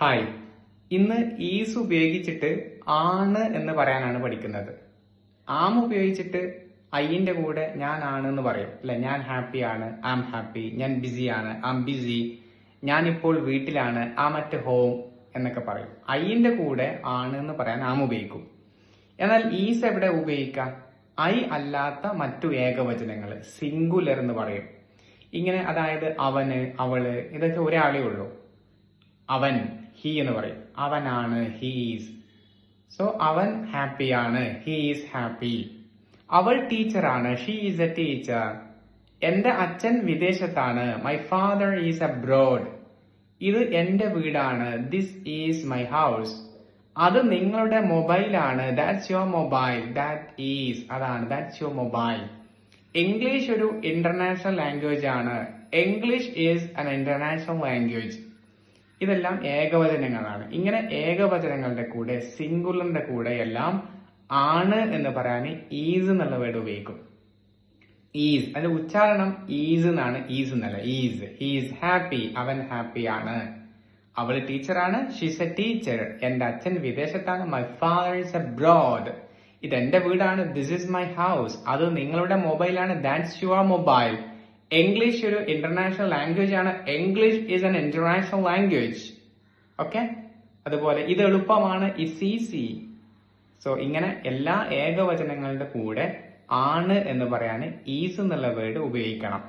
Hi, ഇന്ന് is ഉപയോഗിച്ചിട്ട് ആണ് എന്ന് പറയാനാണ് പഠിക്കുന്നത്. ആം ഉപയോഗിച്ചിട്ട് ഐന്റെ കൂടെ ഞാൻ ആണ് എന്ന് പറയും അല്ലെ. ഞാൻ ഹാപ്പി ആണ്, ആം ഹാപ്പി. ഞാൻ ബിസി ആണ്, ആം ബിസി. ഞാൻ ഇപ്പോൾ വീട്ടിലാണ്, ആം അറ്റ് ഹോം എന്നൊക്കെ പറയും. ഐന്റെ കൂടെ ആണ് എന്ന് പറയാൻ ആം ഉപയോഗിക്കും. എന്നാൽ ഈസ് എവിടെ ഉപയോഗിക്കാം? ഐ അല്ലാത്ത മറ്റു ഏകവചനങ്ങൾ, സിംഗുലർ എന്ന് പറയും. ഇങ്ങനെ, അതായത് അവന്, അവള്, ഇതൊക്കെ ഒരാളേ ഉള്ളൂ. അവൻ, ഹി എന്ന് പറയും. അവനാണ്, ഹീസ്. സോ അവൻ ഹാപ്പിയാണ്, ഹി ഈസ് ഹാപ്പി. അവൾ ടീച്ചറാണ്, ഷീ ഈസ് എ ടീച്ചർ. എന്റെ അച്ഛൻ വിദേശത്താണ്, മൈ ഫാദർ ഈസ് അബ്രോഡ്. ഇത് എന്റെ വീടാണ്, ദിസ് ഈസ് മൈ ഹൗസ്. അത് നിങ്ങളുടെ മൊബൈലാണ്, that's your mobile. That is, അതാണ്, ദാറ്റ്സ് യുവർ മൊബൈൽ. ഇംഗ്ലീഷ് ഒരു ഇന്റർനാഷണൽ ലാംഗ്വേജ് ആണ്, English is an international language. ഇതെല്ലാം ഏകവചനങ്ങളാണ്. ഇങ്ങനെ ഏകവചനങ്ങളുടെ കൂടെ, സിംഗുലറിന്റെ കൂടെ എല്ലാം ആണ് എന്ന് പറയാൻ ഈസ് എന്നുള്ള വേർഡ് ഉപയോഗിക്കും. ഈസ്, അതിന്റെ ഉച്ചാരണം ഈസ് എന്നാണ്, ഈസ് എന്നല്ല, ഈസ്. ഹീസ് ഹാപ്പി, അവൻ ഹാപ്പിയാണ്. അവൾ ടീച്ചറാണ്, ഷീസ് എ ടീച്ചർ. എന്റെ അച്ഛൻ വിദേശത്താണ്, മൈ ഫാദർ ഈസ് അബ്രോഡ്. ഇത് എന്റെ വീടാണ്, ദിസ് ഇസ് മൈ ഹൗസ്. അത് നിങ്ങളുടെ മൊബൈലാണ്, ദാറ്റ്സ് യുവർ മൊബൈൽ. ഇംഗ്ലീഷ് ഒരു ഇന്റർനാഷണൽ ലാംഗ്വേജ് ആണ്, English is an international language. Okay, അതുപോലെ ഇത് എളുപ്പമാണ്, ഇറ്റ്സ് ഈസി. സോ ഇങ്ങനെ എല്ലാ ഏകവചനങ്ങളുടെ കൂടെ ആണ് എന്ന് പറയാൻ ഈസ് എന്നുള്ള വേർഡ് ഉപയോഗിക്കണം.